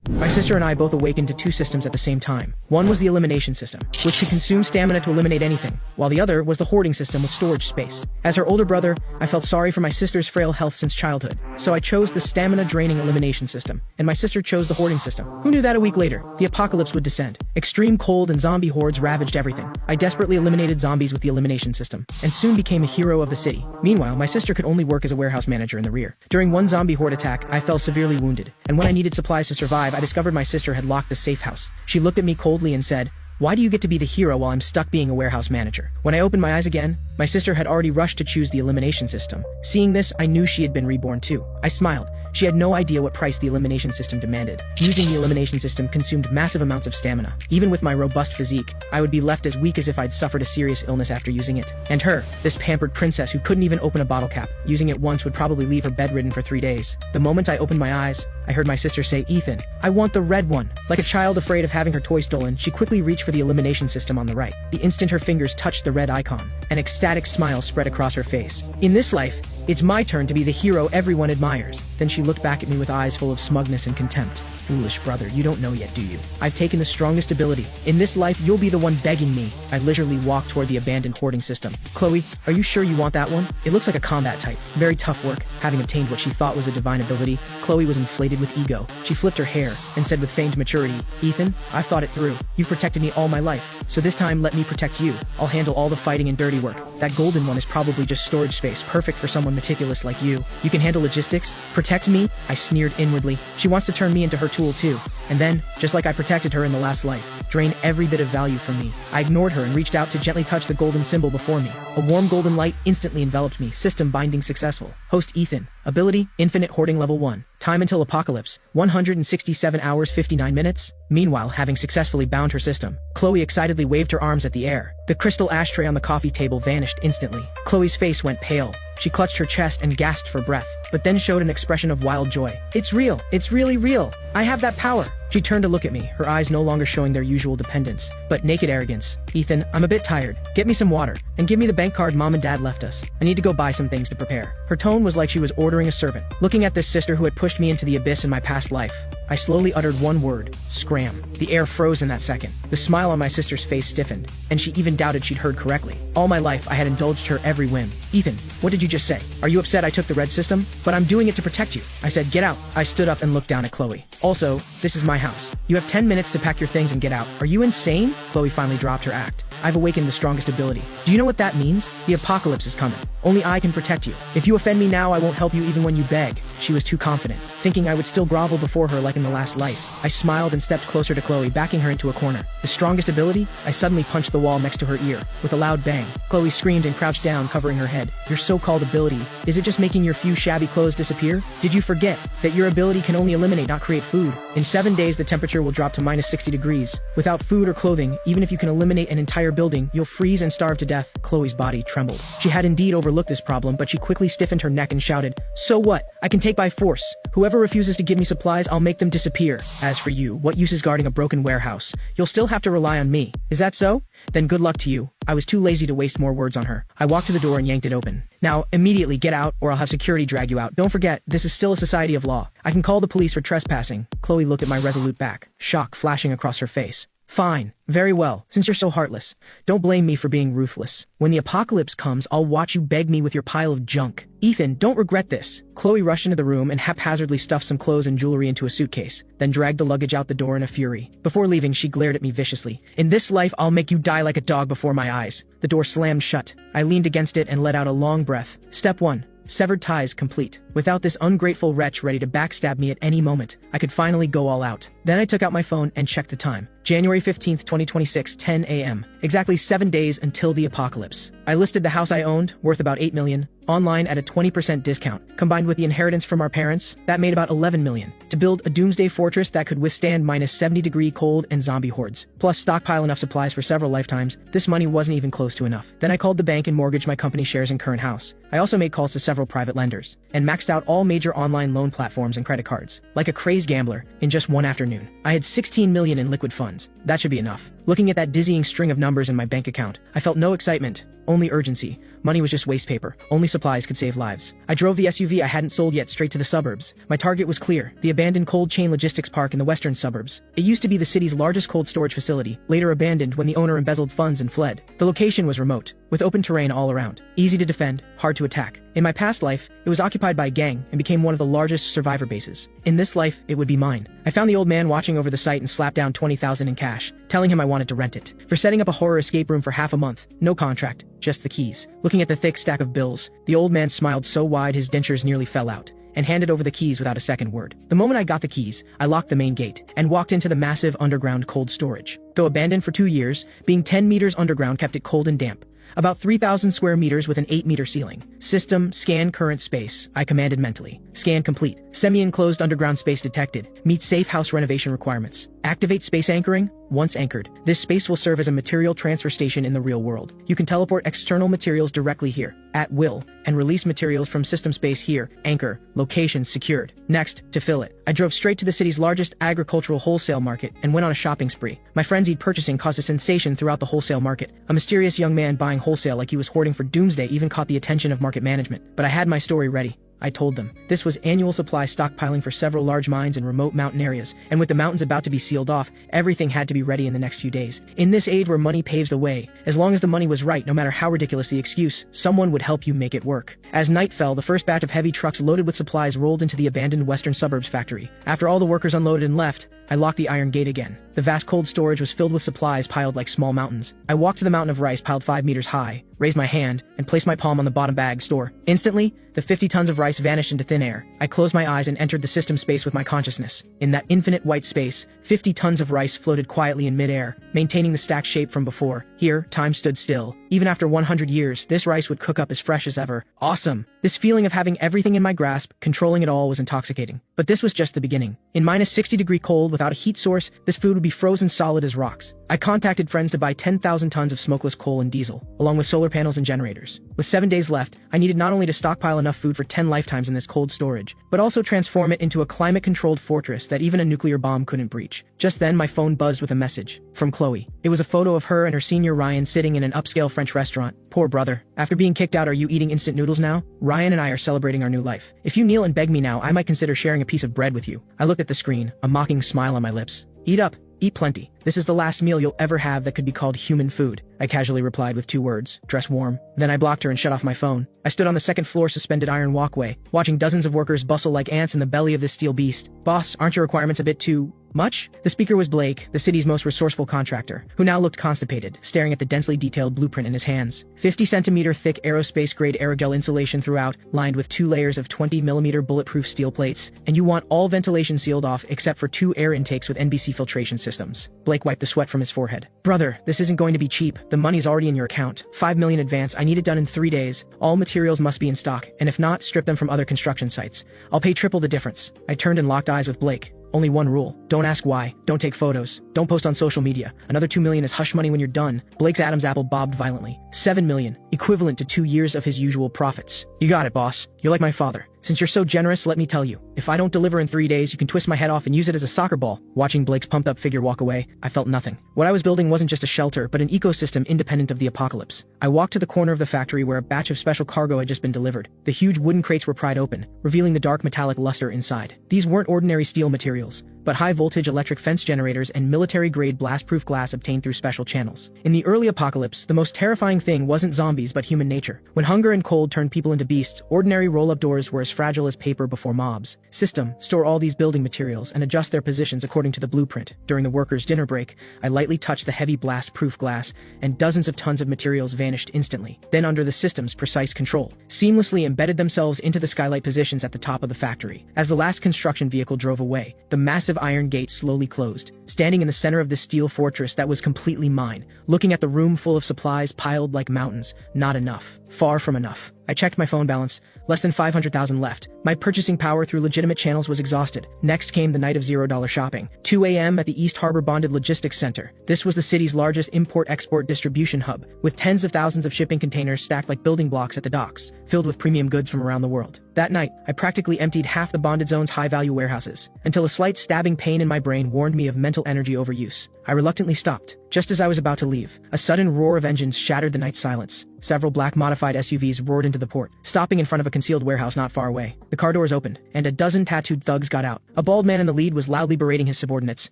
My sister and I both awakened to two systems at the same time. One was the elimination system, which could consume stamina to eliminate anything, while the other was the hoarding system with storage space. As her older brother, I felt sorry for my sister's frail health since childhood, so I chose the stamina-draining elimination system, and my sister chose the hoarding system. Who knew that a week later, the apocalypse would descend? Extreme cold and zombie hordes ravaged everything. I desperately eliminated zombies with the elimination system, and soon became a hero of the city. Meanwhile, my sister could only work as a warehouse manager in the rear. During one zombie horde attack, I fell severely wounded, and when I needed supplies to survive, I discovered my sister had locked the safe house. She looked at me coldly and said, "Why do you get to be the hero while I'm stuck being a warehouse manager?" When I opened my eyes again, my sister had already rushed to choose the elimination system. Seeing this, I knew she had been reborn too. I smiled. She had no idea what price the elimination system demanded. Using the elimination system consumed massive amounts of stamina. Even with my robust physique, I would be left as weak as if I'd suffered a serious illness after using it. And her, this pampered princess who couldn't even open a bottle cap, using it once would probably leave her bedridden for 3 days. The moment I opened my eyes, I heard my sister say, "Ethan, I want the red one." Like a child afraid of having her toy stolen, she quickly reached for the elimination system on the right. The instant her fingers touched the red icon, an ecstatic smile spread across her face. In this life, it's my turn to be the hero everyone admires. Then she looked back at me with eyes full of smugness and contempt. "Foolish brother, you don't know yet, do you? I've taken the strongest ability. In this life, you'll be the one begging me." I leisurely walked toward the abandoned hoarding system. "Chloe, are you sure you want that one? It looks like a combat type. Very tough work." Having obtained what she thought was a divine ability, Chloe was inflated with ego. She flipped her hair and said with feigned maturity, "Ethan, I've thought it through. You've protected me all my life, so this time let me protect you. I'll handle all the fighting and dirty work. That golden one is probably just storage space, perfect for someone meticulous like you. You can handle logistics? Protect me?" I sneered inwardly. She wants to turn me into her tool too. And then, just like I protected her in the last life, drain every bit of value from me. I ignored her and reached out to gently touch the golden symbol before me. A warm golden light instantly enveloped me. System binding successful. Host Ethan. Ability, Infinite Hoarding Level 1. Time until apocalypse, 167 hours 59 minutes. Meanwhile, having successfully bound her system, Chloe excitedly waved her arms at the air. The crystal ashtray on the coffee table vanished instantly. Chloe's face went pale. She clutched her chest and gasped for breath, but then showed an expression of wild joy. "It's real. It's really real. I have that power." She turned to look at me, her eyes no longer showing their usual dependence, but naked arrogance. "Ethan, I'm a bit tired. Get me some water, and give me the bank card Mom and Dad left us. I need to go buy some things to prepare." Her tone was like she was ordering a servant. Looking at this sister who had pushed me into the abyss in my past life, I slowly uttered one word: scram. The air froze in that second. The smile on my sister's face stiffened, and she even doubted she'd heard correctly. All my life, I had indulged her every whim. "Ethan, what did you just say? Are you upset I took the red system? But I'm doing it to protect you." I said, "Get out." I stood up and looked down at Chloe. "Also, this is my house. You have 10 minutes to pack your things and get out." "Are you insane?" Chloe finally dropped her act. "I've awakened the strongest ability. Do you know what that means? The apocalypse is coming. Only I can protect you. If you offend me now, I won't help you even when you beg." She was too confident, thinking I would still grovel before her like in the last life. I smiled and stepped closer to Chloe, backing her into a corner. "The strongest ability?" I suddenly punched the wall next to her ear. With a loud bang, Chloe screamed and crouched down, covering her head. "Your so-called ability, is it just making your few shabby clothes disappear? Did you forget that your ability can only eliminate, not create food? In 7 days, the temperature will drop to minus 60 degrees. Without food or clothing, even if you can eliminate an entire building, you'll freeze and starve to death." Chloe's body trembled. She had indeed overlooked this problem, but she quickly stiffened her neck and shouted, "So what? I can take by force. Whoever refuses to give me supplies, I'll make them disappear. As for you, what use is guarding a broken warehouse? You'll still have to rely on me. Is that so? Then good luck to you." I was too lazy to waste more words on her. I walked to the door and yanked it open. "Now, immediately get out, or I'll have security drag you out. Don't forget, this is still a society of law. I can call the police for trespassing." Chloe looked at my resolute back, shock flashing across her face. "Fine. Very well. Since you're so heartless, don't blame me for being ruthless. When the apocalypse comes, I'll watch you beg me with your pile of junk. Ethan, don't regret this." Chloe rushed into the room and haphazardly stuffed some clothes and jewelry into a suitcase, then dragged the luggage out the door in a fury. Before leaving, she glared at me viciously. "In this life, I'll make you die like a dog before my eyes." The door slammed shut. I leaned against it and let out a long breath. Step 1. Severed ties complete. Without this ungrateful wretch ready to backstab me at any moment, I could finally go all out. Then I took out my phone and checked the time. January 15th, 2026, 10 a.m. Exactly 7 days until the apocalypse. I listed the house I owned, worth about $8 million, online at a 20% discount. Combined with the inheritance from our parents, that made about $11 million. To build a doomsday fortress that could withstand minus 70-degree cold and zombie hordes, plus stockpile enough supplies for several lifetimes, this money wasn't even close to enough. Then I called the bank and mortgaged my company shares and current house. I also made calls to several private lenders, and maxed out all major online loan platforms and credit cards. Like a crazed gambler, in just one afternoon, I had $16 million in liquid funds. That should be enough. Looking at that dizzying string of numbers in my bank account, I felt no excitement, only urgency. Money was just waste paper. Only supplies could save lives. I drove the SUV I hadn't sold yet straight to the suburbs. My target was clear, the abandoned cold chain logistics park in the western suburbs. It used to be the city's largest cold storage facility, later abandoned when the owner embezzled funds and fled. The location was remote, with open terrain all around. Easy to defend, hard to attack. In my past life, it was occupied by a gang and became one of the largest survivor bases. In this life, it would be mine. I found the old man watching over the site and slapped down $20,000 in cash, telling him I wanted to rent it. For setting up a horror escape room for half a month. No contract, just the keys. Looking at the thick stack of bills, the old man smiled so wide his dentures nearly fell out, and handed over the keys without a second word. The moment I got the keys, I locked the main gate and walked into the massive underground cold storage. Though abandoned for 2 years, being 10 meters underground kept it cold and damp. About 3,000 square meters with an 8-meter ceiling. System, scan current space, I commanded mentally. Scan complete. Semi-enclosed underground space detected. Meet safe house renovation requirements. Activate space anchoring. Once anchored, this space will serve as a material transfer station in the real world. You can teleport external materials directly here, at will, and release materials from system space here. Anchor. Location secured. Next, to fill it, I drove straight to the city's largest agricultural wholesale market and went on a shopping spree. My frenzied purchasing caused a sensation throughout the wholesale market. A mysterious young man buying wholesale like he was hoarding for doomsday even caught the attention of market management. But I had my story ready. I told them. This was annual supply stockpiling for several large mines in remote mountain areas, and with the mountains about to be sealed off, everything had to be ready in the next few days. In this age where money paves the way, as long as the money was right, no matter how ridiculous the excuse, someone would help you make it work. As night fell, the first batch of heavy trucks loaded with supplies rolled into the abandoned western suburbs factory. After all the workers unloaded and left, I locked the iron gate again. The vast cold storage was filled with supplies piled like small mountains. I walked to the mountain of rice piled 5 meters high, raised my hand, and placed my palm on the bottom bag store. Instantly, the 50 tons of rice vanished into thin air. I closed my eyes and entered the system space with my consciousness. In that infinite white space, 50 tons of rice floated quietly in midair, maintaining the stacked shape from before. Here, time stood still. Even after 100 years, this rice would cook up as fresh as ever. Awesome! This feeling of having everything in my grasp, controlling it all, was intoxicating. But this was just the beginning. In minus 60-degree cold without a heat source, this food would be frozen solid as rocks. I contacted friends to buy 10,000 tons of smokeless coal and diesel, along with solar panels and generators. With 7 days left, I needed not only to stockpile enough food for 10 lifetimes in this cold storage, but also transform it into a climate-controlled fortress that even a nuclear bomb couldn't breach. Just then, my phone buzzed with a message from Chloe. It was a photo of her and her senior Ryan sitting in an upscale French restaurant. Poor brother. After being kicked out, are you eating instant noodles now? Ryan and I are celebrating our new life. If you kneel and beg me now, I might consider sharing a piece of bread with you. I looked at the screen, a mocking smile on my lips. Eat up. Eat plenty. This is the last meal you'll ever have that could be called human food. I casually replied with 2 words, dress warm. Then I blocked her and shut off my phone. I stood on the second floor suspended iron walkway, watching dozens of workers bustle like ants in the belly of this steel beast. Boss, aren't your requirements a bit too much? The speaker was Blake, the city's most resourceful contractor, who now looked constipated, staring at the densely detailed blueprint in his hands. 50-centimeter thick aerospace-grade aerogel insulation throughout, lined with 2 layers of 20mm bulletproof steel plates, and you want all ventilation sealed off except for 2 air intakes with NBC filtration systems. Blake wiped the sweat from his forehead. Brother, this isn't going to be cheap. The money's already in your account. $5 million advance. I need it done in 3 days. All materials must be in stock, and if not, strip them from other construction sites. I'll pay triple the difference. I turned and locked eyes with Blake. Only one rule. Don't ask why. Don't take photos. Don't post on social media. Another $2 million is hush money when you're done. Blake's Adam's apple bobbed violently. $7 million, equivalent to 2 years of his usual profits. You got it, boss. You're like my father. Since you're so generous, let me tell you, if I don't deliver in 3 days, you can twist my head off and use it as a soccer ball. Watching Blake's pumped-up figure walk away, I felt nothing. What I was building wasn't just a shelter, but an ecosystem independent of the apocalypse. I walked to the corner of the factory where a batch of special cargo had just been delivered. The huge wooden crates were pried open, revealing the dark metallic luster inside. These weren't ordinary steel materials, but high-voltage electric fence generators and military-grade blast-proof glass obtained through special channels. In the early apocalypse, the most terrifying thing wasn't zombies but human nature. When hunger and cold turned people into beasts, ordinary roll-up doors were as fragile as paper before mobs. System, store all these building materials and adjust their positions according to the blueprint. During the workers' dinner break, I lightly touched the heavy blast-proof glass, and dozens of tons of materials vanished instantly. Then under the system's precise control, seamlessly embedded themselves into the skylight positions at the top of the factory. As the last construction vehicle drove away, the massive iron gate slowly closed. Standing in the center of this steel fortress that was completely mine, looking at the room full of supplies piled like mountains, not enough. Far from enough. I checked my phone balance. Less than 500,000 left. My purchasing power through legitimate channels was exhausted. Next came the night of $0 shopping. 2 a.m. at the East Harbor Bonded Logistics Center. This was the city's largest import-export distribution hub, with tens of thousands of shipping containers stacked like building blocks at the docks, filled with premium goods from around the world. That night, I practically emptied half the bonded zone's high-value warehouses, until a slight stabbing pain in my brain warned me of mental energy overuse. I reluctantly stopped. Just as I was about to leave, a sudden roar of engines shattered the night silence. several black modified SUVs roared into the port, stopping in front of a concealed warehouse not far away. The car doors opened, and a dozen tattooed thugs got out. A bald man in the lead was loudly berating his subordinates.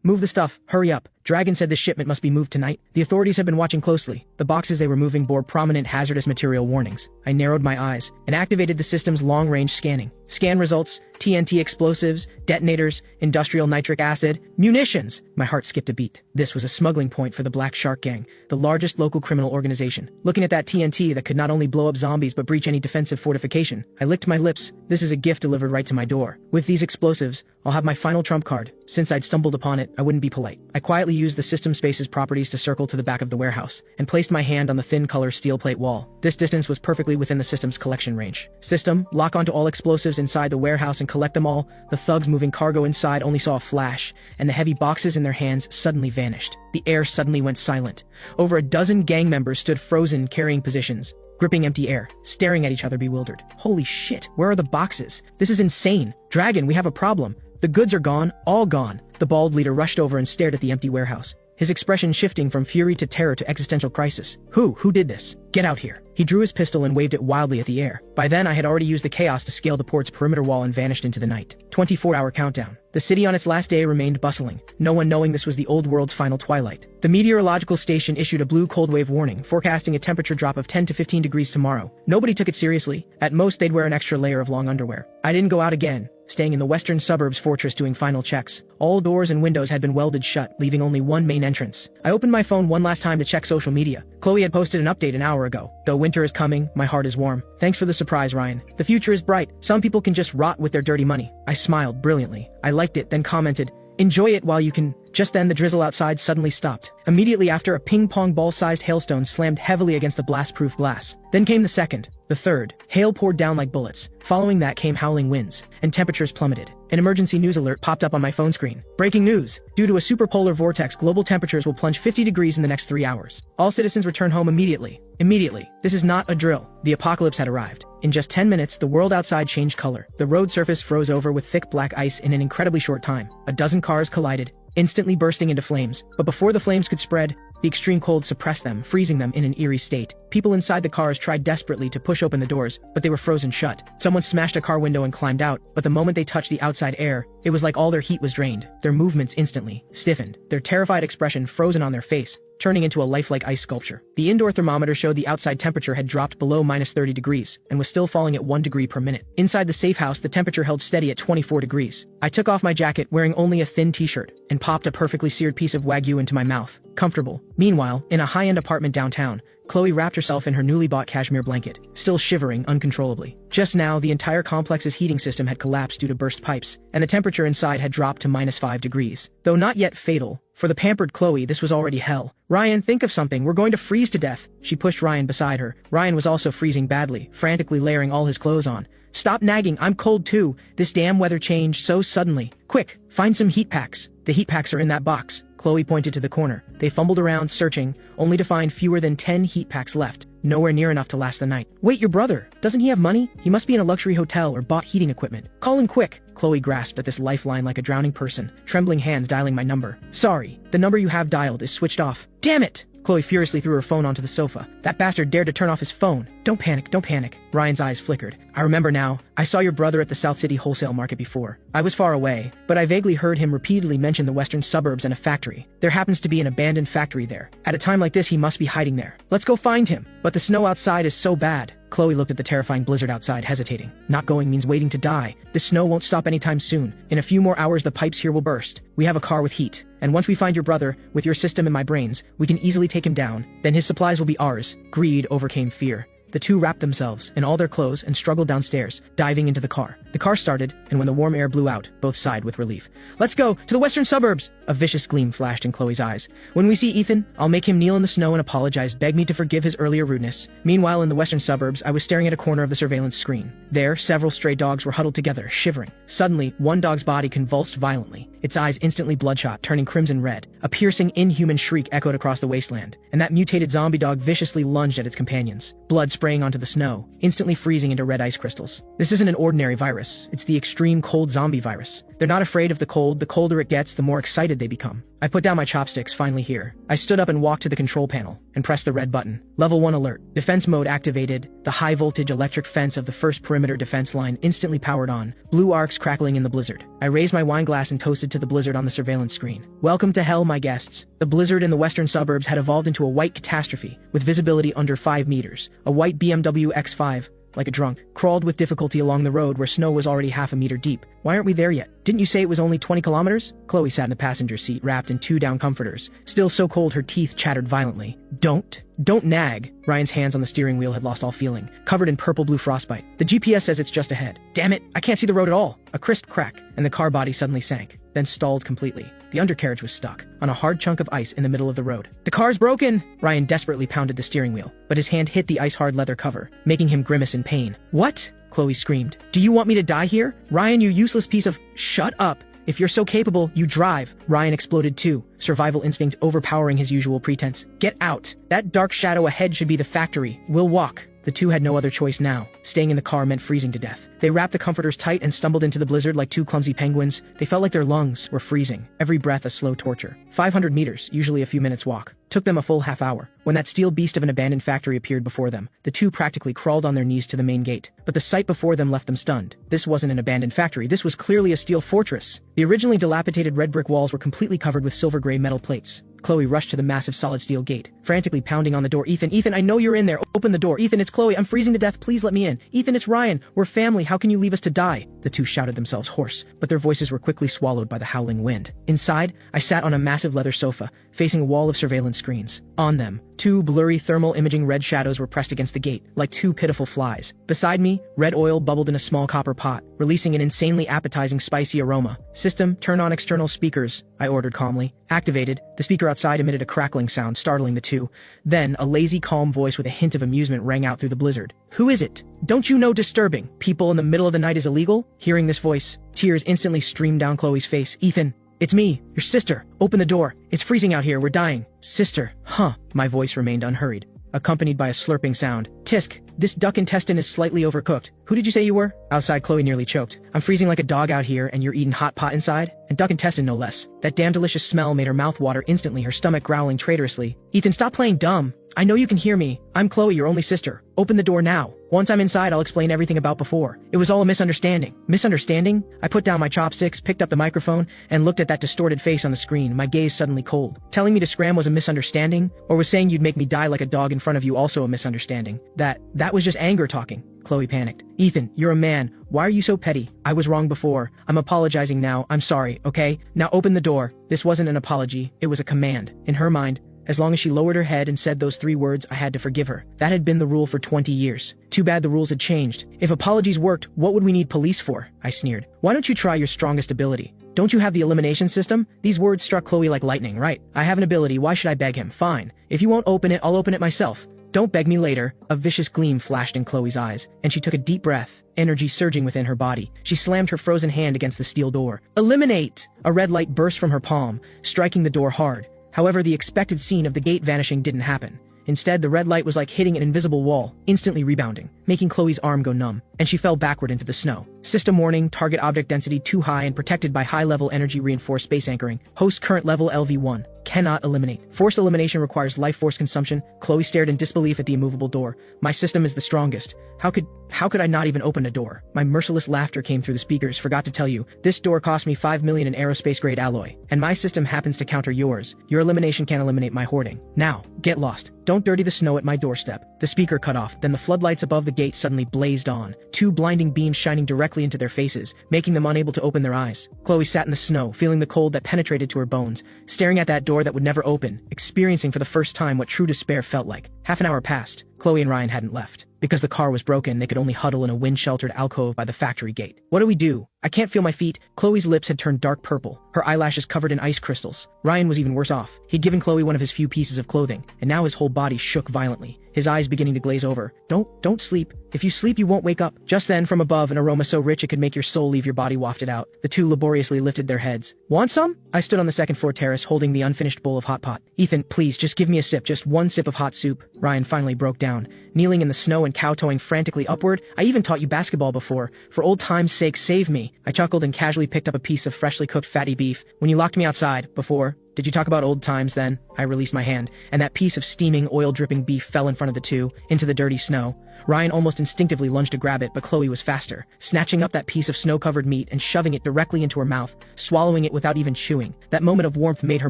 "Move the stuff, hurry up. Dragon said this shipment must be moved tonight." The authorities had been watching closely. The boxes they were moving bore prominent hazardous material warnings. I narrowed my eyes and activated the system's long-range scanning. Scan results: TNT explosives, detonators, industrial nitric acid, munitions. My heart skipped a beat. This was a smuggling point for the Black Shark Gang, the largest local criminal organization. Looking at that TNT that could not only blow up zombies but breach any defensive fortification, I licked my lips. This is a gift delivered right to my door. With these explosives, I'll have my final trump card. Since I'd stumbled upon it, I wouldn't be polite. I quietly used the system space's properties to circle to the back of the warehouse, and placed my hand on the thin color steel plate wall. This distance was perfectly within the system's collection range. System, lock onto all explosives inside the warehouse and collect them all. The thugs moving cargo inside only saw a flash, and the heavy boxes in their hands suddenly vanished. The air suddenly went silent. Over a dozen gang members stood frozen, carrying positions, gripping empty air, staring at each other bewildered. Holy shit, where are the boxes? This is insane. Dragon, we have a problem. The goods are gone, all gone. The bald leader rushed over and stared at the empty warehouse, his expression shifting from fury to terror to existential crisis. Who did this? Get out here. He drew his pistol and waved it wildly at the air. By then, I had already used the chaos to scale the port's perimeter wall and vanished into the night. 24-hour countdown. The city on its last day remained bustling, no one knowing this was the old world's final twilight. The meteorological station issued a blue cold wave warning, forecasting a temperature drop of 10 to 15 degrees tomorrow. Nobody took it seriously. At most, they'd wear an extra layer of long underwear. I didn't go out again, staying in the western suburbs fortress doing final checks. All doors and windows had been welded shut, leaving only one main entrance. I opened my phone one last time to check social media. Chloe had posted an update an hour ago. Though winter is coming, my heart is warm. Thanks for the surprise, Ryan. The future is bright. Some people can just rot with their dirty money. I smiled brilliantly. I liked it, then commented, "Enjoy it while you can." Just then, the drizzle outside suddenly stopped. Immediately after, a ping-pong ball-sized hailstone slammed heavily against the blast-proof glass. Then came the second, the third. Hail poured down like bullets. Following that came howling winds, and temperatures plummeted. An emergency news alert popped up on my phone screen. Breaking news! Due to a superpolar vortex, global temperatures will plunge 50 degrees in the next 3 hours. All citizens return home immediately. Immediately. This is not a drill. The apocalypse had arrived. In just 10 minutes, the world outside changed color. The road surface froze over with thick black ice in an incredibly short time. A dozen cars collided, instantly bursting into flames. But before the flames could spread, the extreme cold suppressed them, freezing them in an eerie state. People inside the cars tried desperately to push open the doors, but they were frozen shut. Someone smashed a car window and climbed out, but the moment they touched the outside air, it was like all their heat was drained. Their movements instantly stiffened, their terrified expression frozen on their face, turning into a lifelike ice sculpture. The indoor thermometer showed the outside temperature had dropped below minus 30 degrees and was still falling at 1 degree per minute. Inside the safe house, the temperature held steady at 24 degrees. I took off my jacket, wearing only a thin t-shirt, and popped a perfectly seared piece of Wagyu into my mouth. Comfortable. Meanwhile, in a high-end apartment downtown, Chloe wrapped herself in her newly bought cashmere blanket, still shivering uncontrollably. Just now, the entire complex's heating system had collapsed due to burst pipes, and the temperature inside had dropped to minus 5 degrees. Though not yet fatal, for the pampered Chloe, this was already hell. "Ryan, think of something. We're going to freeze to death." She pushed Ryan beside her. Ryan was also freezing badly, frantically layering all his clothes on. "Stop nagging. I'm cold too. This damn weather changed so suddenly. Quick, find some heat packs." "The heat packs are in that box." Chloe pointed to the corner. They fumbled around, searching, only to find fewer than 10 heat packs left, nowhere near enough to last the night. "Wait, your brother? Doesn't he have money? He must be in a luxury hotel or bought heating equipment. Call him quick." Chloe grasped at this lifeline like a drowning person, trembling hands dialing my number. "Sorry, the number you have dialed is switched off." "Damn it!" Chloe furiously threw her phone onto the sofa. "That bastard dared to turn off his phone." Don't panic. Ryan's eyes flickered. "I remember now. I saw your brother at the South City wholesale market before. I was far away, but I vaguely heard him repeatedly mention the western suburbs and a factory. There happens to be an abandoned factory there. At a time like this, he must be hiding there. Let's go find him." "But the snow outside is so bad." Chloe looked at the terrifying blizzard outside, hesitating. "Not going means waiting to die. The snow won't stop anytime soon. In a few more hours, the pipes here will burst. We have a car with heat. And once we find your brother, with your system and my brains, we can easily take him down. Then his supplies will be ours." Greed overcame fear. The two wrapped themselves in all their clothes and struggled downstairs, diving into the car. The car started, and when the warm air blew out, both sighed with relief. "Let's go to the western suburbs!" A vicious gleam flashed in Chloe's eyes. "When we see Ethan, I'll make him kneel in the snow and apologize, beg me to forgive his earlier rudeness." Meanwhile, in the western suburbs, I was staring at a corner of the surveillance screen. There, several stray dogs were huddled together, shivering. Suddenly, one dog's body convulsed violently, its eyes instantly bloodshot, turning crimson red. A piercing, inhuman shriek echoed across the wasteland, and that mutated zombie dog viciously lunged at its companions. Blood spraying onto the snow, instantly freezing into red ice crystals. This isn't an ordinary virus, it's the extreme cold zombie virus. They're not afraid of the cold, the colder it gets, the more excited they become. I put down my chopsticks, finally here. I stood up and walked to the control panel, and pressed the red button. Level 1 alert. Defense mode activated. The high-voltage electric fence of the first perimeter defense line instantly powered on, blue arcs crackling in the blizzard. I raised my wine glass and toasted to the blizzard on the surveillance screen. Welcome to hell, my guests. The blizzard in the western suburbs had evolved into a white catastrophe, with visibility under 5 meters. A white BMW X5, like a drunk, crawled with difficulty along the road where snow was already half a meter deep. Why aren't we there yet? Didn't you say it was only 20 kilometers? Chloe sat in the passenger seat, wrapped in 2 down comforters. Still so cold her teeth chattered violently. Don't nag. Ryan's hands on the steering wheel had lost all feeling, covered in purple-blue frostbite. The GPS says it's just ahead. Damn it, I can't see the road at all. A crisp crack, and the car body suddenly sank, then stalled completely. The undercarriage was stuck on a hard chunk of ice in the middle of the road. The car's broken! Ryan desperately pounded the steering wheel, but his hand hit the ice-hard leather cover, making him grimace in pain. What? Chloe screamed. Do you want me to die here? Ryan, you useless piece of— Shut up! If you're so capable, you drive. Ryan exploded too, survival instinct overpowering his usual pretense. Get out. That dark shadow ahead should be the factory. We'll walk. The two had no other choice now. Staying in the car meant freezing to death. They wrapped the comforters tight and stumbled into the blizzard like 2 clumsy penguins. They felt like their lungs were freezing, every breath a slow torture. 500 meters, usually a few minutes walk, took them a full half hour. When that steel beast of an abandoned factory appeared before them, the two practically crawled on their knees to the main gate. But the sight before them left them stunned. This wasn't an abandoned factory, this was clearly a steel fortress. The originally dilapidated red brick walls were completely covered with silver-gray metal plates. Chloe rushed to the massive solid steel gate, frantically pounding on the door. Ethan, I know you're in there. Open the door. Ethan, it's Chloe. I'm freezing to death. Please let me in. Ethan, it's Ryan. We're family. How can you leave us to die? The two shouted themselves hoarse, but their voices were quickly swallowed by the howling wind. Inside, I sat on a massive leather sofa, facing a wall of surveillance screens. On them, 2 blurry thermal imaging red shadows were pressed against the gate, like 2 pitiful flies. Beside me, red oil bubbled in a small copper pot, releasing an insanely appetizing spicy aroma. System, turn on external speakers, I ordered calmly. Activated, the speaker outside emitted a crackling sound, startling the two. Then, a lazy, calm voice with a hint of amusement rang out through the blizzard. Who is it? Don't you know disturbing people in the middle of the night is illegal? Hearing this voice, tears instantly streamed down Chloe's face. Ethan, it's me, your sister. Open the door. It's freezing out here. We're dying. Sister. Huh. My voice remained unhurried, accompanied by a slurping sound. Tisk, this duck intestine is slightly overcooked. Who did you say you were? Outside, Chloe nearly choked. I'm freezing like a dog out here, and you're eating hot pot inside? And duck intestine, no less. That damn delicious smell made her mouth water instantly, her stomach growling traitorously. Ethan, stop playing dumb. I know you can hear me. I'm Chloe, your only sister. Open the door now. Once I'm inside, I'll explain everything about before. It was all a misunderstanding. Misunderstanding? I put down my chopsticks, picked up the microphone, and looked at that distorted face on the screen, my gaze suddenly cold. Telling me to scram was a misunderstanding? Or was saying you'd make me die like a dog in front of you also a misunderstanding? That was just anger talking. Chloe panicked. Ethan, you're a man. Why are you so petty? I was wrong before. I'm apologizing now. I'm sorry, okay? Now open the door. This wasn't an apology. It was a command. In her mind, as long as she lowered her head and said those 3 words, I had to forgive her. That had been the rule for 20 years. Too bad the rules had changed. If apologies worked, what would we need police for? I sneered. Why don't you try your strongest ability? Don't you have the elimination system? These words struck Chloe like lightning, right? I have an ability. Why should I beg him? Fine. If you won't open it, I'll open it myself. Don't beg me later. A vicious gleam flashed in Chloe's eyes, and she took a deep breath, energy surging within her body. She slammed her frozen hand against the steel door. Eliminate! A red light burst from her palm, striking the door hard. However, the expected scene of the gate vanishing didn't happen. Instead, the red light was like hitting an invisible wall, instantly rebounding, making Chloe's arm go numb, and she fell backward into the snow. System warning, target object density too high and protected by high-level energy reinforced space anchoring. Host current level LV1. Cannot eliminate. Forced elimination requires life force consumption. Chloe stared in disbelief at the immovable door. My system is the strongest. How could I not even open a door? My merciless laughter came through the speakers. Forgot to tell you, this door cost me $5 million in aerospace-grade alloy, and my system happens to counter yours. Your elimination can't eliminate my hoarding. Now, get lost. Don't dirty the snow at my doorstep. The speaker cut off, then the floodlights above the gate suddenly blazed on, 2 blinding beams shining directly into their faces, making them unable to open their eyes. Chloe sat in the snow, feeling the cold that penetrated to her bones, staring at that door that would never open, experiencing for the first time what true despair felt like. Half an hour passed. Chloe and Ryan hadn't left. Because the car was broken, they could only huddle in a wind-sheltered alcove by the factory gate. What do we do? I can't feel my feet. Chloe's lips had turned dark purple, her eyelashes covered in ice crystals. Ryan was even worse off. He'd given Chloe one of his few pieces of clothing, and now his whole body shook violently, his eyes beginning to glaze over. Don't sleep. If you sleep, you won't wake up. Just then, from above, an aroma so rich it could make your soul leave your body wafted out. The two laboriously lifted their heads. Want some? I stood on the second floor terrace holding the unfinished bowl of hot pot. Ethan, please, just give me a sip, just one sip of hot soup. Ryan finally broke down, kneeling in the snow and kowtowing frantically upward. I even taught you basketball before. For old time's sake, save me. I chuckled and casually picked up a piece of freshly cooked fatty beef. When you locked me outside, before, did you talk about old times then? I released my hand, and that piece of steaming, oil-dripping beef fell in front of the two, into the dirty snow. Ryan almost instinctively lunged to grab it, but Chloe was faster, snatching up that piece of snow-covered meat and shoving it directly into her mouth, swallowing it without even chewing. That moment of warmth made her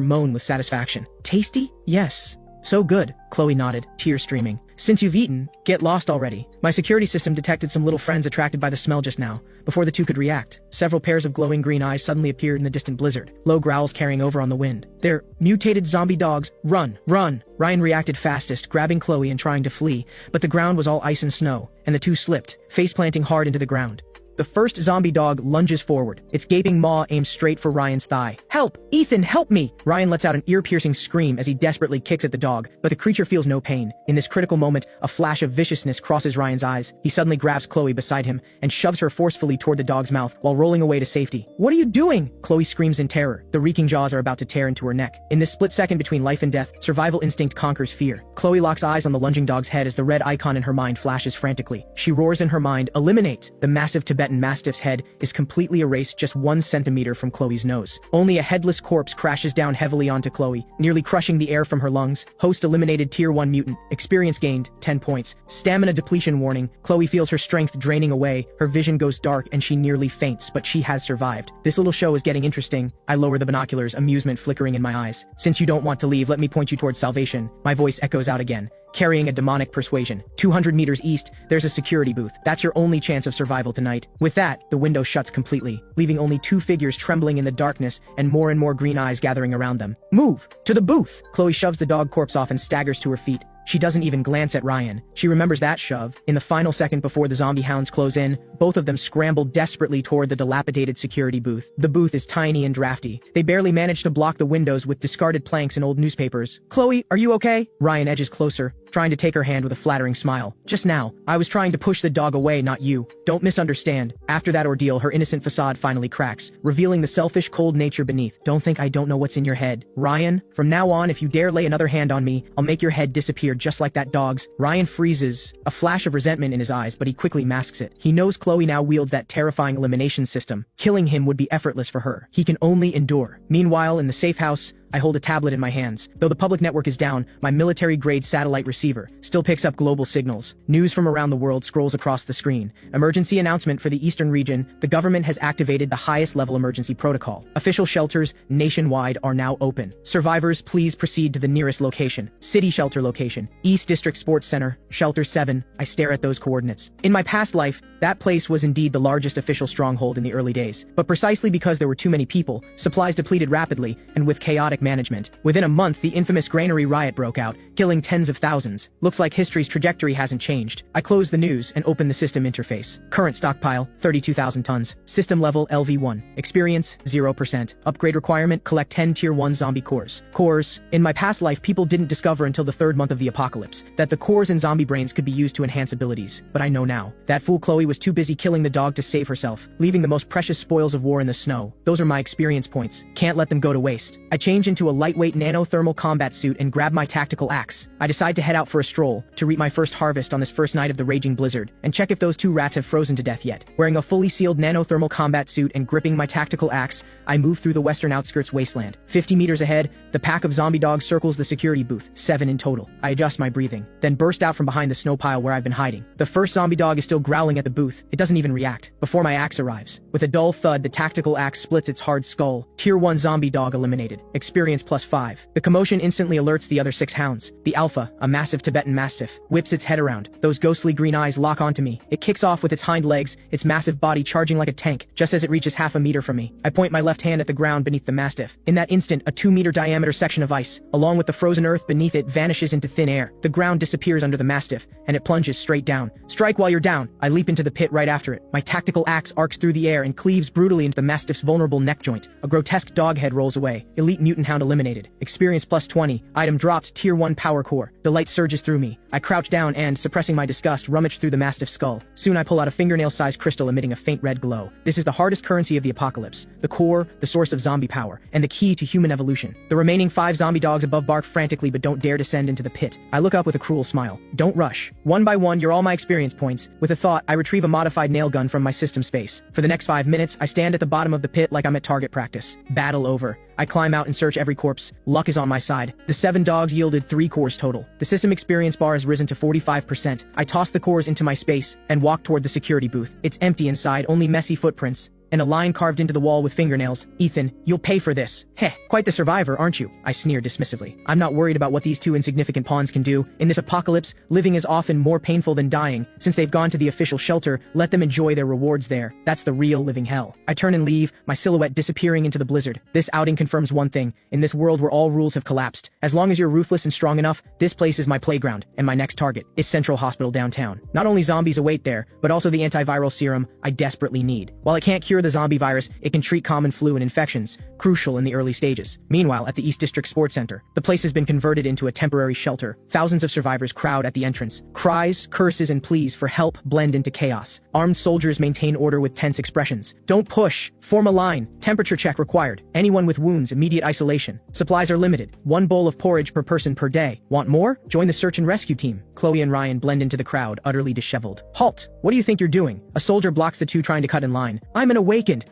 moan with satisfaction. Tasty? Yes. So good, Chloe nodded, tears streaming. Since you've eaten, get lost already. My security system detected some little friends attracted by the smell just now. Before the two could react, several pairs of glowing green eyes suddenly appeared in the distant blizzard, low growls carrying over on the wind. They're mutated zombie dogs. Run, run! Ryan reacted fastest, grabbing Chloe and trying to flee, but the ground was all ice and snow, and the two slipped, face-planting hard into the ground. The first zombie dog lunges forward, its gaping maw aimed straight for Ryan's thigh. Help! Ethan, help me! Ryan lets out an ear-piercing scream as he desperately kicks at the dog, but the creature feels no pain. In this critical moment, a flash of viciousness crosses Ryan's eyes. He suddenly grabs Chloe beside him and shoves her forcefully toward the dog's mouth while rolling away to safety. What are you doing? Chloe screams in terror. The reeking jaws are about to tear into her neck. In this split second between life and death, survival instinct conquers fear. Chloe locks eyes on the lunging dog's head as the red icon in her mind flashes frantically. She roars in her mind, eliminate! The massive Tibetan Mastiff's head is completely erased just 1 centimeter from Chloe's nose. Only a headless corpse crashes down heavily onto Chloe, nearly crushing the air from her lungs. Host eliminated Tier 1 mutant. Experience gained, 10 points. Stamina depletion warning. Chloe feels her strength draining away, her vision goes dark and she nearly faints, but she has survived. This little show is getting interesting. I lower the binoculars, amusement flickering in my eyes. Since you don't want to leave, let me point you towards salvation. My voice echoes out again, carrying a demonic persuasion. 200 meters east, there's a security booth. That's your only chance of survival tonight. With that, the window shuts completely, leaving only two figures trembling in the darkness and more green eyes gathering around them. Move! To the booth! Chloe shoves the dog corpse off and staggers to her feet. She doesn't even glance at Ryan. She remembers that shove. In the final second before the zombie hounds close in, both of them scramble desperately toward the dilapidated security booth. The booth is tiny and drafty. They barely manage to block the windows with discarded planks and old newspapers. Chloe, are you okay? Ryan edges closer, trying to take her hand with a flattering smile. Just now, I was trying to push the dog away, not you. Don't misunderstand. After that ordeal, her innocent facade finally cracks, revealing the selfish, cold nature beneath. Don't think I don't know what's in your head. Ryan, from now on, if you dare lay another hand on me, I'll make your head disappear just like that dog's. Ryan freezes, a flash of resentment in his eyes, but he quickly masks it. He knows Chloe now wields that terrifying elimination system. Killing him would be effortless for her. He can only endure. Meanwhile, in the safe house, I hold a tablet in my hands. Though the public network is down, my military-grade satellite receiver still picks up global signals. News from around the world scrolls across the screen. Emergency announcement for the eastern region. The government has activated the highest-level emergency protocol. Official shelters nationwide are now open. Survivors, please proceed to the nearest location. City shelter location. East District Sports Center. Shelter 7. I stare at those coordinates. In my past life, that place was indeed the largest official stronghold in the early days. But precisely because there were too many people, supplies depleted rapidly, and with chaotic management, within a month the infamous granary riot broke out, killing tens of thousands. Looks like history's trajectory hasn't changed. I close the news and open the system interface. Current stockpile, 32,000 tons. System level LV1. Experience, 0%. Upgrade requirement, collect 10 Tier 1 zombie cores. Cores. In my past life, people didn't discover until the 3rd month of the apocalypse that the cores in zombie brains could be used to enhance abilities. But I know now. That fool Chloe was too busy killing the dog to save herself, leaving the most precious spoils of war in the snow. Those are my experience points. Can't let them go to waste. I change into a lightweight nanothermal combat suit and grab my tactical axe. I decide to head out for a stroll, to reap my first harvest on this first night of the raging blizzard, and check if those 2 rats have frozen to death yet. Wearing a fully sealed nanothermal combat suit and gripping my tactical axe, I move through the western outskirts wasteland. 50 meters ahead, the pack of zombie dogs circles the security booth, 7 in total. I adjust my breathing, then burst out from behind the snow pile where I've been hiding. The first zombie dog is still growling at the booth. It doesn't even react, before my axe arrives. With a dull thud, the tactical axe splits its hard skull. Tier 1 zombie dog eliminated. Experience Experience +5. The commotion instantly alerts the other 6 hounds. The alpha, a massive Tibetan Mastiff, whips its head around. Those ghostly green eyes lock onto me. It kicks off with its hind legs, its massive body charging like a tank, just as it reaches half a meter from me. I point my left hand at the ground beneath the Mastiff. In that instant, a 2-meter diameter section of ice, along with the frozen earth beneath it, vanishes into thin air. The ground disappears under the Mastiff, and it plunges straight down. Strike while you're down. I leap into the pit right after it. My tactical axe arcs through the air and cleaves brutally into the Mastiff's vulnerable neck joint. A grotesque dog head rolls away. Elite Mutant Hound eliminated. Experience +20. Item dropped. Tier 1 power core. The light surges through me. I crouch down and, suppressing my disgust, rummage through the Mastiff's skull. Soon I pull out a fingernail-sized crystal emitting a faint red glow. This is the hardest currency of the apocalypse. The core, the source of zombie power, and the key to human evolution. The remaining 5 zombie dogs above bark frantically but don't dare descend into the pit. I look up with a cruel smile. Don't rush. One by one, you're all my experience points. With a thought, I retrieve a modified nail gun from my system space. For the next 5 minutes, I stand at the bottom of the pit like I'm at target practice. Battle over. I climb out and search every corpse. Luck is on my side. The 7 dogs yielded 3 cores total. The system experience bar has risen to 45%. I toss the cores into my space and walk toward the security booth. It's empty inside, only messy footprints and a line carved into the wall with fingernails. Ethan, you'll pay for this. Heh, quite the survivor, aren't you? I sneer dismissively. I'm not worried about what these 2 insignificant pawns can do. In this apocalypse, living is often more painful than dying. Since they've gone to the official shelter, let them enjoy their rewards there. That's the real living hell. I turn and leave, my silhouette disappearing into the blizzard. This outing confirms one thing. In this world where all rules have collapsed, as long as you're ruthless and strong enough, this place is my playground, and my next target is Central Hospital downtown. Not only zombies await there, but also the antiviral serum I desperately need. While it can't cure the zombie virus, it can treat common flu and infections, crucial in the early stages. Meanwhile, at the East District Sports Center, the place has been converted into a temporary shelter. Thousands of survivors crowd at the entrance. Cries, curses, and pleas for help blend into chaos. Armed soldiers maintain order with tense expressions. Don't push. Form a line. Temperature check required. Anyone with wounds, immediate isolation. Supplies are limited. 1 bowl of porridge per person per day. Want more? Join the search and rescue team. Chloe and Ryan blend into the crowd, utterly disheveled. Halt! What do you think you're doing? A soldier blocks the 2 trying to cut in line. I'm an awakened!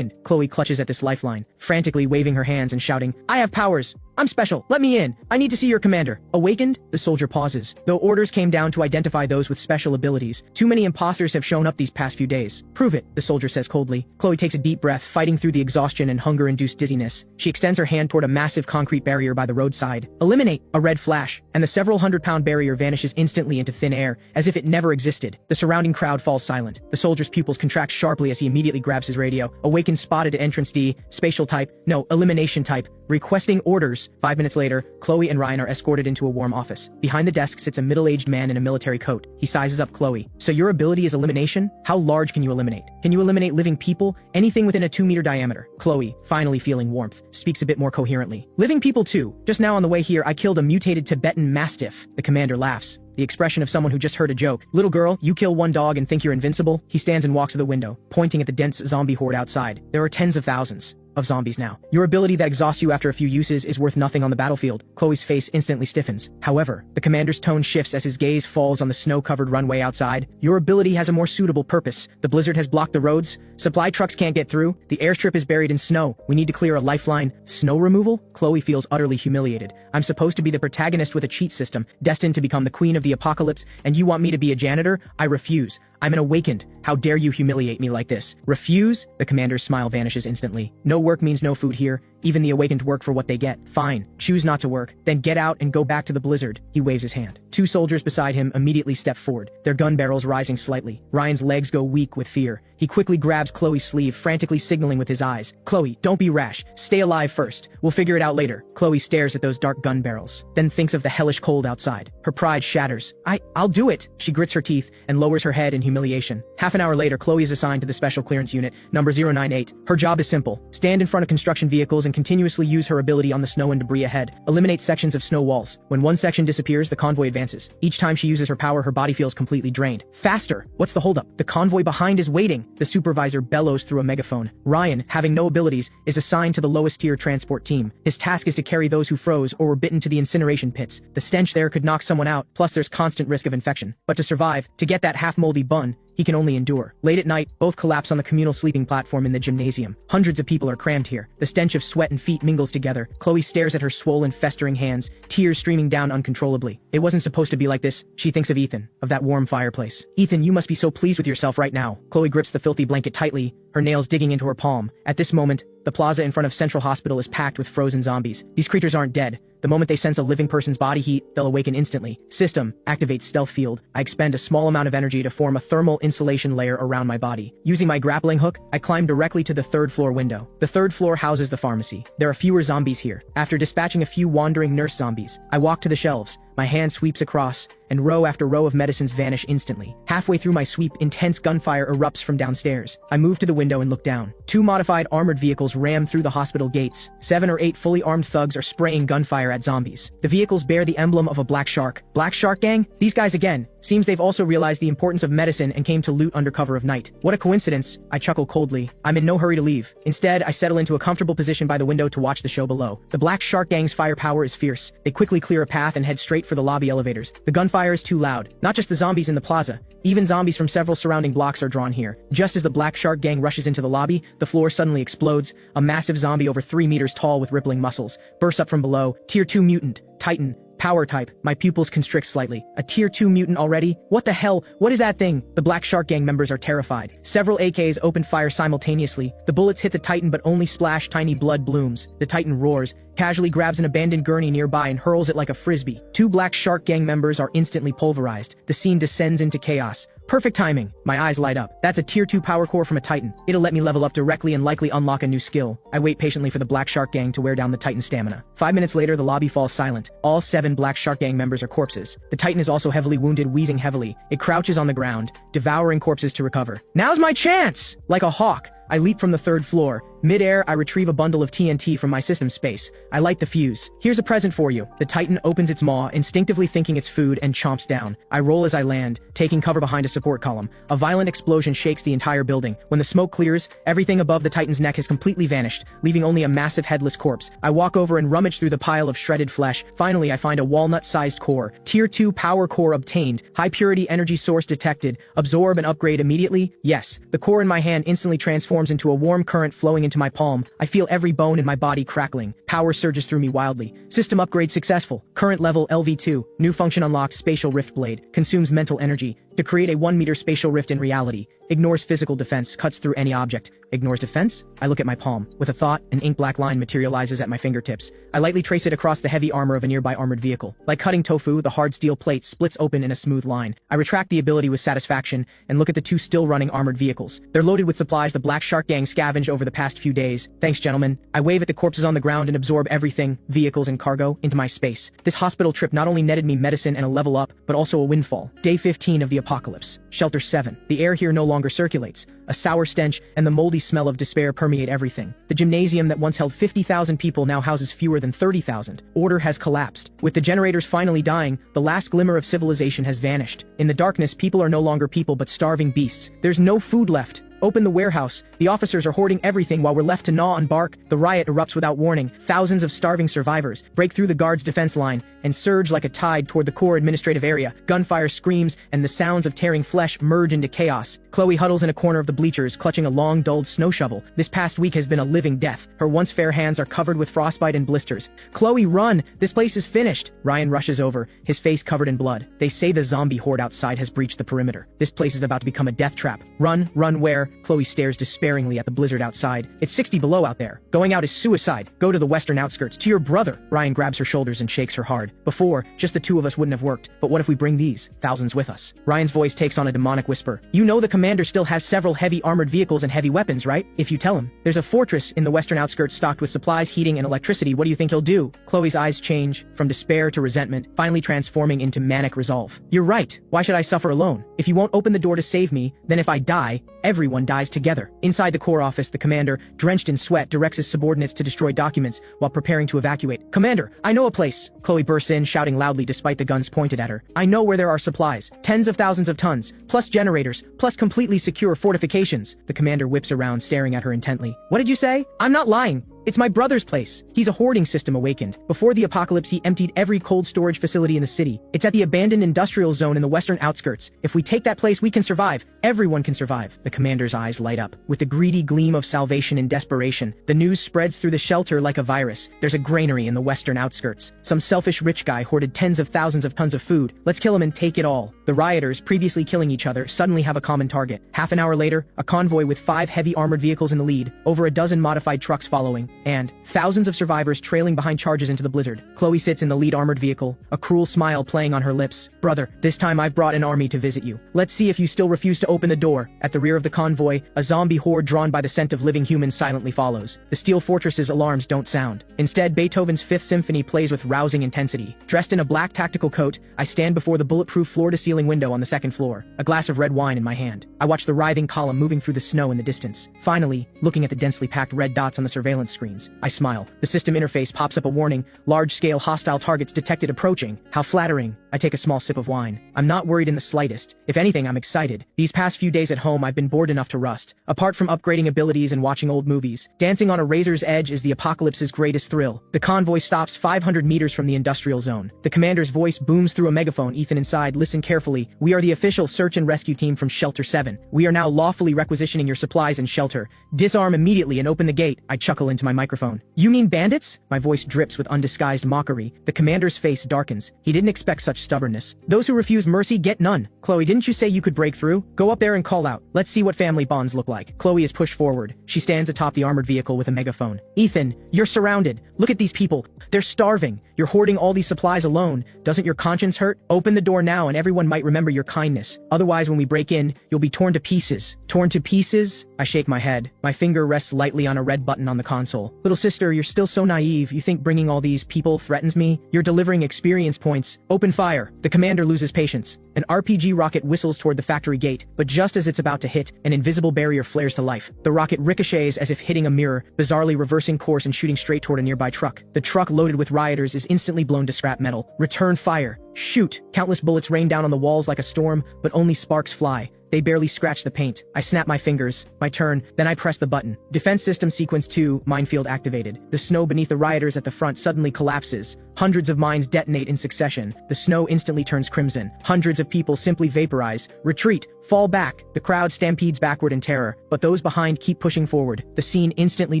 Chloe clutches at this lifeline, frantically waving her hands and shouting, I have powers! I'm special. Let me in. I need to see your commander. Awakened? The soldier pauses. Though orders came down to identify those with special abilities, too many imposters have shown up these past few days. Prove it, the soldier says coldly. Chloe takes a deep breath, fighting through the exhaustion and hunger-induced dizziness. She extends her hand toward a massive concrete barrier by the roadside. Eliminate! A red flash, and the several hundred-pound barrier vanishes instantly into thin air, as if it never existed. The surrounding crowd falls silent. The soldier's pupils contract sharply as he immediately grabs his radio. Awakened spotted at entrance D, spatial type, no, elimination type, requesting orders. 5 minutes later, Chloe and Ryan are escorted into a warm office. Behind the desk sits a middle-aged man in a military coat. He sizes up Chloe. So your ability is elimination? How large can you eliminate? Can you eliminate living people? Anything within a 2-meter diameter? Chloe, finally feeling warmth, speaks a bit more coherently. Living people too. Just now on the way here, I killed a mutated Tibetan Mastiff. The commander laughs. The expression of someone who just heard a joke. Little girl, you kill 1 dog and think you're invincible? He stands and walks to the window, pointing at the dense zombie horde outside. There are tens of thousands of zombies now. Your ability that exhausts you after a few uses is worth nothing on the battlefield. Chloe's face instantly stiffens. However, the commander's tone shifts as his gaze falls on the snow-covered runway outside. Your ability has a more suitable purpose. The blizzard has blocked the roads. Supply trucks can't get through. The airstrip is buried in snow. We need to clear a lifeline. Snow removal? Chloe feels utterly humiliated. I'm supposed to be the protagonist with a cheat system, destined to become the queen of the apocalypse, and you want me to be a janitor? I refuse. I'm an awakened. How dare you humiliate me like this? Refuse? The commander's smile vanishes instantly. No work means no food here. Even the awakened work for what they get. Fine. Choose not to work. Then get out and go back to the blizzard. He waves his hand. 2 soldiers beside him immediately step forward, their gun barrels rising slightly. Ryan's legs go weak with fear. He quickly grabs Chloe's sleeve, frantically signaling with his eyes. Chloe, don't be rash. Stay alive first. We'll figure it out later. Chloe stares at those dark gun barrels, then thinks of the hellish cold outside. Her pride shatters. I'll do it. She grits her teeth and lowers her head in humiliation. Half an hour later, Chloe is assigned to the Special Clearance Unit, number 098. Her job is simple. Stand in front of construction vehicles and continuously use her ability on the snow and debris ahead. Eliminate sections of snow walls. When one section disappears, the convoy advances. Each time she uses her power, her body feels completely drained. Faster! What's the holdup? The convoy behind is waiting. The supervisor bellows through a megaphone. Ryan, having no abilities, is assigned to the lowest tier transport team. His task is to carry those who froze or were bitten to the incineration pits. The stench there could knock someone out, plus there's constant risk of infection. But to survive, to get that half-moldy bun, he can only endure. Late at night, both collapse on the communal sleeping platform in the gymnasium. Hundreds of people are crammed here. The stench of sweat and feet mingles together. Chloe stares at her swollen, festering hands, tears streaming down uncontrollably. It wasn't supposed to be like this. She thinks of Ethan, of that warm fireplace. Ethan, you must be so pleased with yourself right now. Chloe grips the filthy blanket tightly, her nails digging into her palm. At this moment, the plaza in front of Central Hospital is packed with frozen zombies. These creatures aren't dead. The moment they sense a living person's body heat, they'll awaken instantly. System, activate stealth field. I expend a small amount of energy to form a thermal insulation layer around my body. Using my grappling hook, I climb directly to the third-floor window. The third floor houses the pharmacy. There are fewer zombies here. After dispatching a few wandering nurse zombies, I walk to the shelves. My hand sweeps across, and row after row of medicines vanish instantly. Halfway through my sweep, intense gunfire erupts from downstairs. I move to the window and look down. 2 modified armored vehicles ram through the hospital gates. 7 or 8 fully armed thugs are spraying gunfire at zombies. The vehicles bear the emblem of a black shark. Black Shark Gang? These guys again. Seems they've also realized the importance of medicine and came to loot under cover of night. What a coincidence. I chuckle coldly. I'm in no hurry to leave. Instead, I settle into a comfortable position by the window to watch the show below. The Black Shark Gang's firepower is fierce. They quickly clear a path and head straight for the lobby elevators. The gunfire is too loud. Not just the zombies in the plaza. Even zombies from several surrounding blocks are drawn here. Just as the Black Shark Gang rushes into the lobby, the floor suddenly explodes. A massive zombie over 3 meters tall with rippling muscles bursts up from below. Tier 2 mutant. Titan. Power type. My pupils constrict slightly. A tier 2 mutant already? What the hell? What is that thing? The Black Shark Gang members are terrified. Several AKs open fire simultaneously. The bullets hit the Titan but only splash tiny blood blooms. The Titan roars, casually grabs an abandoned gurney nearby and hurls it like a frisbee. 2 Black Shark Gang members are instantly pulverized. The scene descends into chaos. Perfect timing. My eyes light up. That's a tier 2 power core from a Titan. It'll let me level up directly and likely unlock a new skill. I wait patiently for the Black Shark Gang to wear down the Titan's stamina. 5 minutes later, the lobby falls silent. All 7 Black Shark Gang members are corpses. The Titan is also heavily wounded, wheezing heavily. It crouches on the ground, devouring corpses to recover. Now's my chance! Like a hawk, I leap from the 3rd floor. Mid-air, I retrieve a bundle of TNT from my system space. I light the fuse. Here's a present for you. The Titan opens its maw, instinctively thinking it's food, and chomps down. I roll as I land, taking cover behind a support column. A violent explosion shakes the entire building. When the smoke clears, everything above the Titan's neck has completely vanished, leaving only a massive headless corpse. I walk over and rummage through the pile of shredded flesh. Finally, I find a walnut-sized core. Tier 2 power core obtained. High-purity energy source detected. Absorb and upgrade immediately? Yes. The core in my hand instantly transforms into a warm current flowing into my palm. I feel every bone in my body crackling. Power surges through me wildly. System upgrade successful. Current level LV2. New function unlocked. Spatial rift blade. Consumes mental energy to create a 1-meter spatial rift in reality. Ignores physical defense. Cuts through any object. Ignores defense? I look at my palm. With a thought, an ink-black line materializes at my fingertips. I lightly trace it across the heavy armor of a nearby armored vehicle. Like cutting tofu, the hard steel plate splits open in a smooth line. I retract the ability with satisfaction and look at the 2 still-running armored vehicles. They're loaded with supplies the Black Shark Gang scavenged over the past few days. Thanks, gentlemen. I wave at the corpses on the ground and absorb everything, vehicles and cargo, into my space. This hospital trip not only netted me medicine and a level up, but also a windfall. Day 15 of the apocalypse. Shelter 7. The air here no longer circulates. A sour stench and the moldy smell of despair permeate everything. The gymnasium that once held 50,000 people now houses fewer than 30,000. Order has collapsed. With the generators finally dying, the last glimmer of civilization has vanished. In the darkness, people are no longer people but starving beasts. There's no food left. Open the warehouse. The officers are hoarding everything while we're left to gnaw and bark. The riot erupts without warning. Thousands of starving survivors break through the guards' defense line and surge like a tide toward the core administrative area. Gunfire screams and the sounds of tearing flesh merge into chaos. Chloe huddles in a corner of the bleachers, clutching a long, dulled snow shovel. This past week has been a living death. Her once fair hands are covered with frostbite and blisters. Chloe, run! This place is finished! Ryan rushes over, his face covered in blood. They say the zombie horde outside has breached the perimeter. This place is about to become a death trap. Run, run where? Chloe stares despairingly at the blizzard outside. It's 60 below out there. Going out is suicide. Go to the western outskirts, to your brother. Ryan grabs her shoulders and shakes her hard. Before, just the 2 of us wouldn't have worked. But what if we bring these thousands with us? Ryan's voice takes on a demonic whisper. You know the commander still has several heavy armored vehicles and heavy weapons, right? If you tell him. There's a fortress in the western outskirts stocked with supplies, heating, and electricity. What do you think he'll do? Chloe's eyes change, from despair to resentment, finally transforming into manic resolve. You're right. Why should I suffer alone? If you won't open the door to save me, then if I die, everyone dies together. Inside the core office, the commander, drenched in sweat, directs his subordinates to destroy documents while preparing to evacuate. Commander, I know a place. Chloe bursts in, shouting loudly despite the guns pointed at her. I know where there are supplies. Tens of thousands of tons, plus generators, plus completely secure fortifications. The commander whips around, staring at her intently. What did you say? I'm not lying. It's my brother's place. He's a hoarding system awakened. Before the apocalypse, he emptied every cold storage facility in the city. It's at the abandoned industrial zone in the western outskirts. If we take that place, we can survive. Everyone can survive. The commander's eyes light up. With the greedy gleam of salvation and desperation, the news spreads through the shelter like a virus. There's a granary in the western outskirts. Some selfish rich guy hoarded tens of thousands of tons of food. Let's kill him and take it all. The rioters, previously killing each other, suddenly have a common target. Half an hour later, a convoy with 5 heavy armored vehicles in the lead, over a dozen modified trucks following, and thousands of survivors trailing behind charges into the blizzard. Chloe sits in the lead armored vehicle, a cruel smile playing on her lips. Brother, this time I've brought an army to visit you. Let's see if you still refuse to open the door. At the rear of the convoy, a zombie horde drawn by the scent of living humans silently follows. The steel fortress's alarms don't sound. Instead, Beethoven's Fifth Symphony plays with rousing intensity. Dressed in a black tactical coat, I stand before the bulletproof floor-to-ceiling window on the second floor, a glass of red wine in my hand. I watch the writhing column moving through the snow in the distance. Finally, looking at the densely packed red dots on the surveillance screens, I smile. The system interface pops up a warning: large-scale hostile targets detected approaching. How flattering. I take a small sip of wine. I'm not worried in the slightest. If anything, I'm excited. These past few days at home, I've been bored enough to rust. Apart from upgrading abilities and watching old movies, dancing on a razor's edge is the apocalypse's greatest thrill. The convoy stops 500 meters from the industrial zone. The commander's voice booms through a megaphone. Ethan inside, listen carefully. We are the official search and rescue team from Shelter 7. We are now lawfully requisitioning your supplies and shelter. Disarm immediately and open the gate. I chuckle into my microphone. You mean bandits? My voice drips with undisguised mockery. The commander's face darkens. He didn't expect such stubbornness. Those who refuse mercy get none. Chloe, didn't you say you could break through? Go up there and call out. Let's see what family bonds look like. Chloe is pushed forward. She stands atop the armored vehicle with a megaphone. Ethan, you're surrounded. Look at these people. They're starving. You're hoarding all these supplies alone. Doesn't your conscience hurt? Open the door now and everyone might remember your kindness. Otherwise, when we break in, you'll be torn to pieces. Torn to pieces? I shake my head. My finger rests lightly on a red button on the console. Little sister, you're still so naive. You think bringing all these people threatens me? You're delivering experience points. Open fire. The commander loses patience. An RPG rocket whistles toward the factory gate, but just as it's about to hit, an invisible barrier flares to life. The rocket ricochets as if hitting a mirror, bizarrely reversing course and shooting straight toward a nearby truck. The truck loaded with rioters is instantly blown to scrap metal. Return fire. Shoot! Countless bullets rain down on the walls like a storm, but only sparks fly. They barely scratch the paint. I snap my fingers. My turn. Then I press the button. Defense System Sequence 2, minefield activated. The snow beneath the rioters at the front suddenly collapses. Hundreds of mines detonate in succession. The snow instantly turns crimson. Hundreds of people simply vaporize. Retreat. Fall back. The crowd stampedes backward in terror, but those behind keep pushing forward. The scene instantly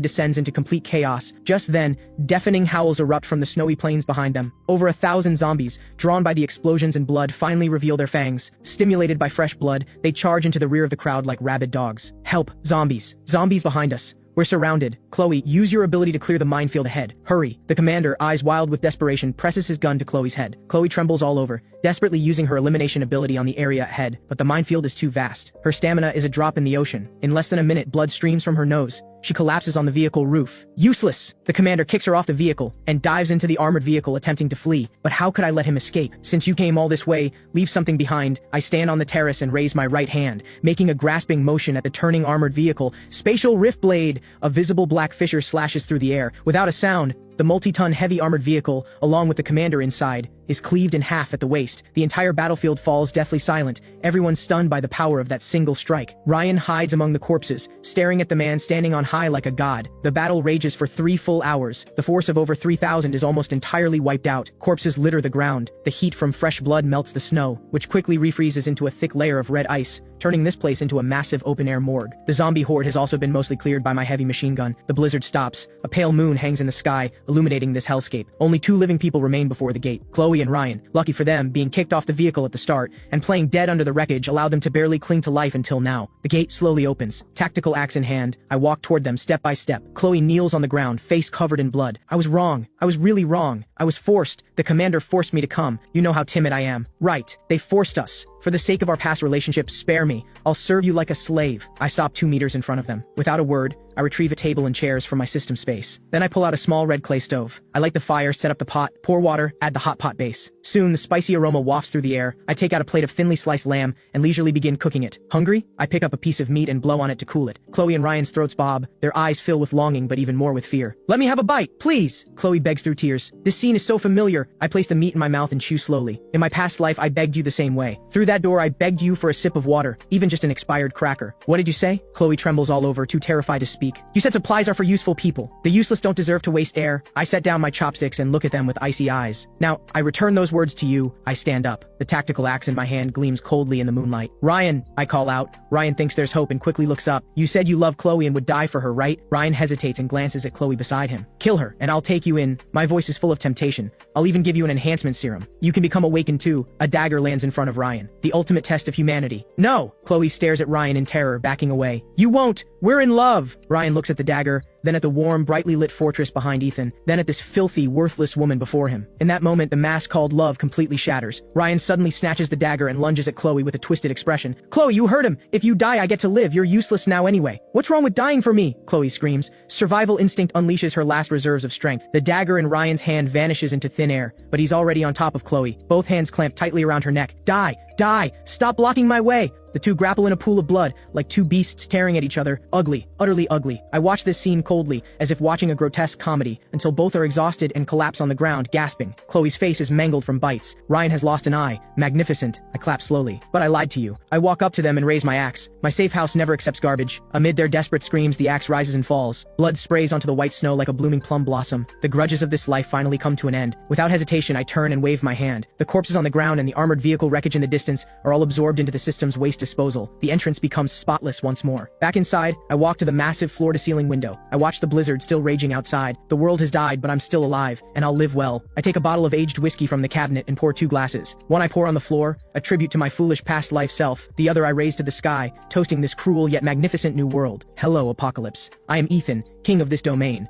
descends into complete chaos. Just then, deafening howls erupt from the snowy plains behind them. Over 1,000 zombies, drawn by the explosions and blood, finally reveal their fangs. Stimulated by fresh blood, they charge into the rear of the crowd like rabid dogs. Help! Zombies! Zombies behind us! We're surrounded. Chloe, use your ability to clear the minefield ahead. Hurry. The commander, eyes wild with desperation, presses his gun to Chloe's head. Chloe trembles all over, desperately using her elimination ability on the area ahead, but the minefield is too vast. Her stamina is a drop in the ocean. In less than a minute, blood streams from her nose. She collapses on the vehicle roof. Useless! The commander kicks her off the vehicle and dives into the armored vehicle attempting to flee. But how could I let him escape? Since you came all this way, leave something behind. I stand on the terrace and raise my right hand, making a grasping motion at the turning armored vehicle. Spatial rift blade! A visible black fissure slashes through the air. Without a sound, the multi-ton heavy armored vehicle, along with the commander inside, is cleaved in half at the waist. The entire battlefield falls deathly silent, everyone stunned by the power of that single strike. Ryan hides among the corpses, staring at the man standing on high like a god. The battle rages for 3 full hours. The force of over 3,000 is almost entirely wiped out. Corpses litter the ground. The heat from fresh blood melts the snow, which quickly refreezes into a thick layer of red ice, turning this place into a massive open-air morgue. The zombie horde has also been mostly cleared by my heavy machine gun. The blizzard stops. A pale moon hangs in the sky, illuminating this hellscape. Only 2 living people remain before the gate. Chloe and Ryan. Lucky for them, being kicked off the vehicle at the start and playing dead under the wreckage allowed them to barely cling to life until now. The gate slowly opens. Tactical axe in hand, I walk toward them step by step. Chloe kneels on the ground, face covered in blood. I was wrong. I was really wrong. I was forced. The commander forced me to come. You know how timid I am. Right. They forced us. For the sake of our past relationship, spare me. I'll serve you like a slave. I stop 2 meters in front of them. Without a word, I retrieve a table and chairs from my system space. Then I pull out a small red clay stove. I light the fire, set up the pot, pour water, add the hot pot base. Soon, the spicy aroma wafts through the air. I take out a plate of thinly sliced lamb and leisurely begin cooking it. Hungry? I pick up a piece of meat and blow on it to cool it. Chloe and Ryan's throats bob, their eyes fill with longing but even more with fear. Let me have a bite, please! Chloe begs through tears. This scene is so familiar. I place the meat in my mouth and chew slowly. In my past life, I begged you the same way. Through that door, I begged you for a sip of water, even just an expired cracker. What did you say? Chloe trembles all over, too terrified to speak. speak. You said supplies are for useful people. The useless don't deserve to waste air. I set down my chopsticks and look at them with icy eyes. Now, I return those words to you. I stand up. The tactical axe in my hand gleams coldly in the moonlight. Ryan, I call out. Ryan thinks there's hope and quickly looks up. You said you love Chloe and would die for her, right? Ryan hesitates and glances at Chloe beside him. Kill her, and I'll take you in. My voice is full of temptation. I'll even give you an enhancement serum. You can become awakened too. A dagger lands in front of Ryan. The ultimate test of humanity. No! Chloe stares at Ryan in terror, backing away. You won't! We're in love! Ryan looks at the dagger, then at the warm, brightly lit fortress behind Ethan, then at this filthy, worthless woman before him. In that moment, the mask called love completely shatters. Ryan suddenly snatches the dagger and lunges at Chloe with a twisted expression. Chloe, you heard him! If you die, I get to live. You're useless now anyway. What's wrong with dying for me? Chloe screams. Survival instinct unleashes her last reserves of strength. The dagger in Ryan's hand vanishes into thin air, but he's already on top of Chloe, both hands clamped tightly around her neck. Die! Die! Stop blocking my way! The two grapple in a pool of blood, like two beasts tearing at each other. Ugly. Utterly ugly. I watch this scene coldly, as if watching a grotesque comedy, until both are exhausted and collapse on the ground, gasping. Chloe's face is mangled from bites. Ryan has lost an eye. Magnificent. I clap slowly. But I lied to you. I walk up to them and raise my axe. My safe house never accepts garbage. Amid their desperate screams, the axe rises and falls. Blood sprays onto the white snow like a blooming plum blossom. The grudges of this life finally come to an end. Without hesitation, I turn and wave my hand. The corpses on the ground and the armored vehicle wreckage in the distance are all absorbed into the system's waste disposal. The entrance becomes spotless once more. Back inside, I walk to the massive floor-to-ceiling window. I watch the blizzard still raging outside. The world has died, but I'm still alive, and I'll live well. I take a bottle of aged whiskey from the cabinet and pour 2 glasses. One I pour on the floor, a tribute to my foolish past life self. The other I raise to the sky, toasting this cruel yet magnificent new world. Hello, Apocalypse. I am Ethan, king of this domain.